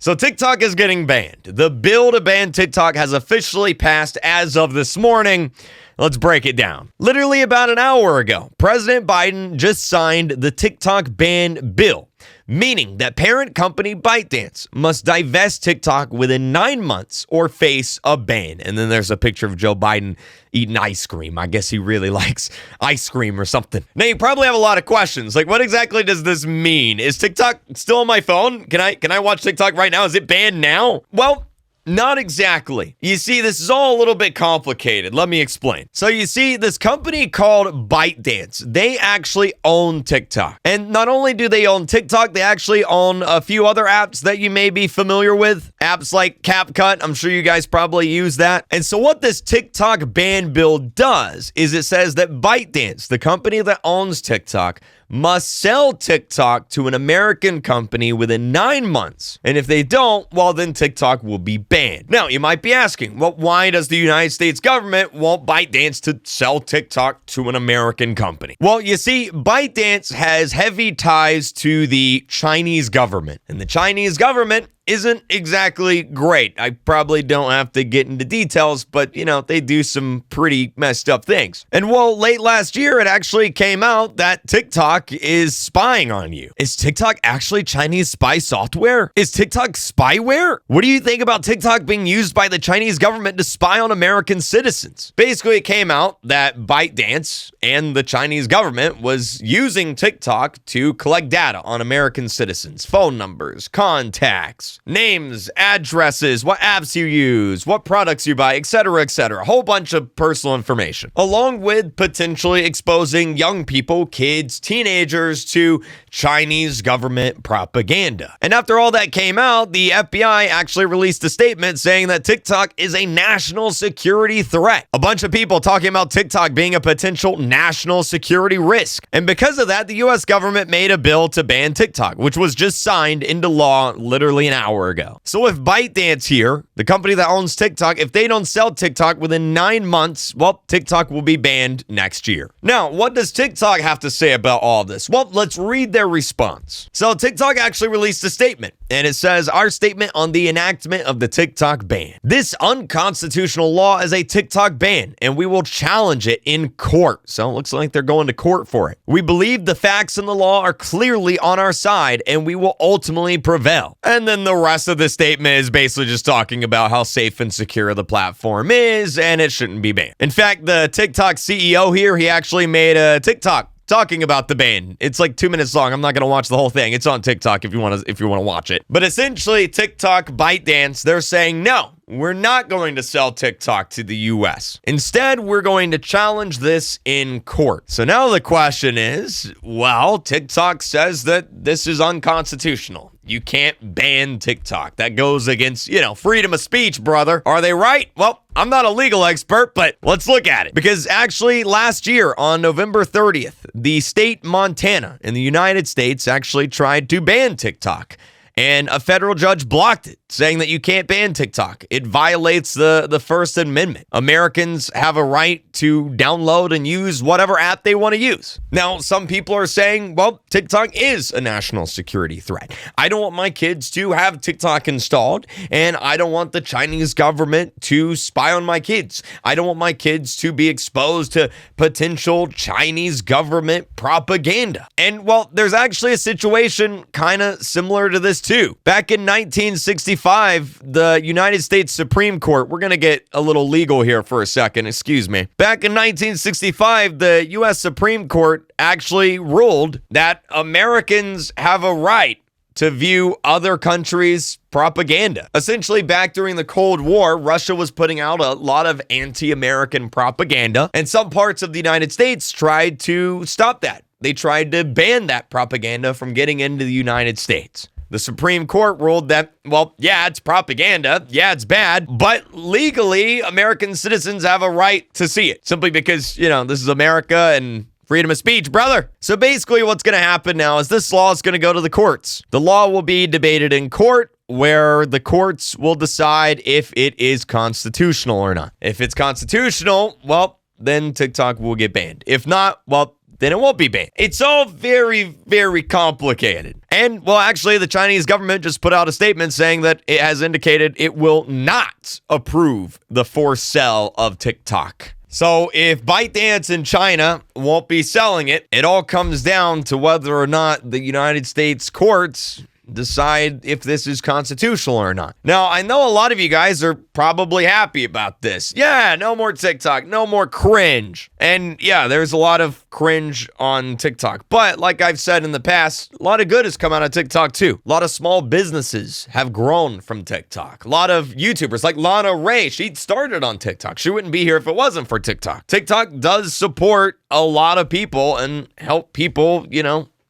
So TikTok is getting banned. The bill to ban TikTok has officially passed as of this morning. Let's break it down. Literally about an hour ago, President Biden just signed the TikTok ban bill, meaning that parent company ByteDance must divest TikTok within 9 months or face a ban. And then there's a picture of Joe Biden eating ice cream. I guess he really likes ice cream or something. Now, you probably have a lot of questions. Like, what exactly does this mean? Is TikTok still on my phone? Can I watch TikTok right now? Is it banned now? Well, not exactly. You see, this is all a little bit complicated. Let me explain. So you see, this company called ByteDance, they actually own TikTok. And not only do they own TikTok, they actually own a few other apps that you may be familiar with. Apps like CapCut. I'm sure you guys probably use that. And so what this TikTok ban bill does is it says that ByteDance, the company that owns TikTok, must sell TikTok to an American company within 9 months. And if they don't, well, then TikTok will be banned. Now, you might be asking, well, why does the United States government want ByteDance to sell TikTok to an American company? Well, you see, ByteDance has heavy ties to the Chinese government, and the Chinese government isn't exactly great. I probably don't have to get into details, but, they do some pretty messed up things. And well, late last year, it actually came out that TikTok is spying on you. Is TikTok actually Chinese spy software? Is TikTok spyware? What do you think about TikTok being used by the Chinese government to spy on American citizens? Basically, it came out that ByteDance and the Chinese government was using TikTok to collect data on American citizens, phone numbers, contacts, names, addresses, what apps you use, what products you buy, etc., etc. A whole bunch of personal information, along with potentially exposing young people, kids, teenagers to Chinese government propaganda. And after all that came out, the FBI actually released a statement saying that TikTok is a national security threat. A bunch of people talking about TikTok being a potential national security risk. And because of that, the US government made a bill to ban TikTok, which was just signed into law literally an hour ago. So if ByteDance here, the company that owns TikTok, if they don't sell TikTok within 9 months, well, TikTok will be banned next year. Now, what does TikTok have to say about all this? Well, let's read their response. So TikTok actually released a statement, and it says, our statement on the enactment of the TikTok ban. This unconstitutional law is a TikTok ban, and we will challenge it in court. So it looks like they're going to court for it. We believe the facts and the law are clearly on our side, and we will ultimately prevail. And then the rest of the statement is basically just talking about how safe and secure the platform is, and it shouldn't be banned. In fact, the TikTok CEO here, he actually made a TikTok talking about the ban. It's like 2 minutes long. I'm not going to watch the whole thing. It's on TikTok if you want to watch it. But essentially, TikTok, ByteDance, they're saying, no, we're not going to sell TikTok to the US. Instead, we're going to challenge this in court. So now the question is, well, TikTok says that this is unconstitutional. You can't ban TikTok. That goes against, freedom of speech, brother. Are they right? Well, I'm not a legal expert, but let's look at it. Because actually last year on November 30th, the state Montana in the United States actually tried to ban TikTok. And a federal judge blocked it, saying that you can't ban TikTok. It violates the First Amendment. Americans have a right to download and use whatever app they want to use. Now, some people are saying, well, TikTok is a national security threat. I don't want my kids to have TikTok installed, and I don't want the Chinese government to spy on my kids. I don't want my kids to be exposed to potential Chinese government propaganda. And, well, there's actually a situation kind of similar to this too. Back in 1965, the United States Supreme Court, we're going to get a little legal here for a second, excuse me. Back in 1965, the U.S. Supreme Court actually ruled that Americans have a right to view other countries' propaganda. Essentially, back during the Cold War, Russia was putting out a lot of anti-American propaganda, and some parts of the United States tried to stop that. They tried to ban that propaganda from getting into the United States. The Supreme Court ruled that, well, yeah, it's propaganda. Yeah, it's bad. But legally, American citizens have a right to see it. Simply because, this is America and freedom of speech, brother. So basically what's going to happen now is this law is going to go to the courts. The law will be debated in court, where the courts will decide if it is constitutional or not. If it's constitutional, well, then TikTok will get banned. If not, well, then it won't be banned. It's all very, very complicated. And, well, actually, the Chinese government just put out a statement saying that it has indicated it will not approve the forced sale of TikTok. So if ByteDance in China won't be selling it, it all comes down to whether or not the United States courts decide if this is constitutional or not. Now, I know a lot of you guys are probably happy about this. Yeah, no more TikTok, no more cringe. And yeah, there's a lot of cringe on TikTok. But like I've said in the past, a lot of good has come out of TikTok too. A lot of small businesses have grown from TikTok. A lot of YouTubers like Lana Ray, she started on TikTok. She wouldn't be here if it wasn't for TikTok. TikTok does support a lot of people and help people,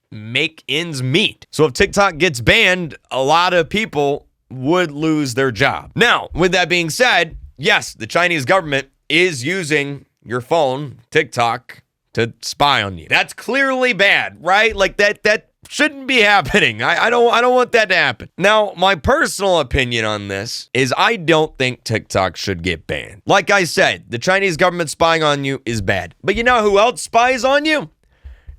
make ends meet. So if TikTok gets banned, a lot of people would lose their job. Now, with that being said, yes, the Chinese government is using your phone, TikTok, to spy on you. That's clearly bad, right? Like that shouldn't be happening. I don't want that to happen. Now, my personal opinion on this is I don't think TikTok should get banned. Like I said, the Chinese government spying on you is bad. But you know who else spies on you?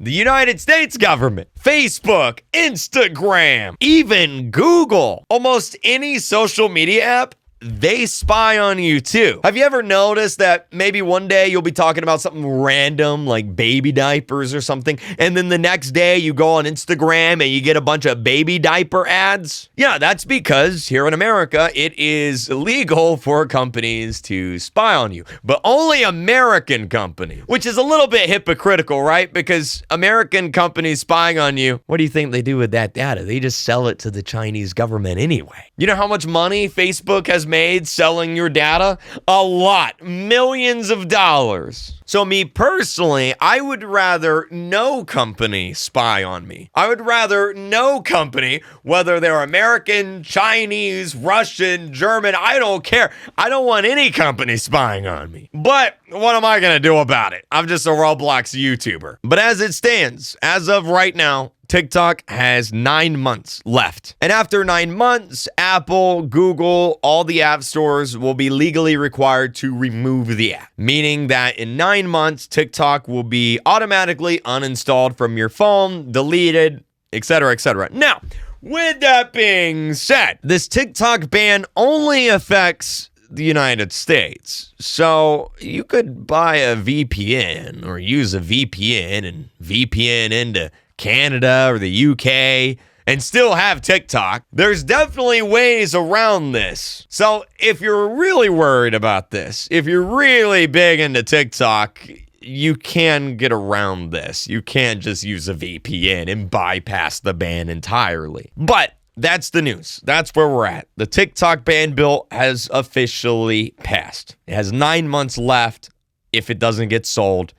The United States government, Facebook, Instagram, even Google, almost any social media app, they spy on you too. Have you ever noticed that maybe one day you'll be talking about something random like baby diapers or something, and then the next day you go on Instagram and you get a bunch of baby diaper ads? Yeah, that's because here in America, it is illegal for companies to spy on you, but only American companies, which is a little bit hypocritical, right? Because American companies spying on you, what do you think they do with that data? They just sell it to the Chinese government anyway. You know how much money Facebook has made selling your data? A lot. Millions of dollars. So me personally, I would rather no company spy on me. I would rather no company, whether they're American, Chinese, Russian, German, I don't care. I don't want any company spying on me. But what am I going to do about it? I'm just a Roblox YouTuber. But as it stands, as of right now, TikTok has 9 months left. And after 9 months, Apple, Google, all the app stores will be legally required to remove the app. Meaning that in 9 months, TikTok will be automatically uninstalled from your phone, deleted, etc., etc. Now, with that being said, this TikTok ban only affects the United States. So you could buy a VPN or use a VPN and VPN into Canada or the UK and still have TikTok. There's definitely ways around this. So if you're really worried about this, if you're really big into TikTok, you can get around this. You can't just use a VPN and bypass the ban entirely. But that's the news. That's where we're at. The TikTok ban bill has officially passed. It has 9 months left if it doesn't get sold,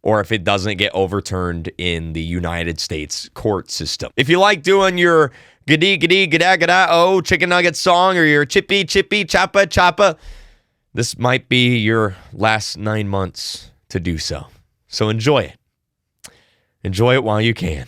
or if it doesn't get overturned in the United States court system. If you like doing your giddy gada gada oh chicken nugget song or your chippy chappa chappa, this might be your last 9 months to do so. So enjoy it. Enjoy it while you can.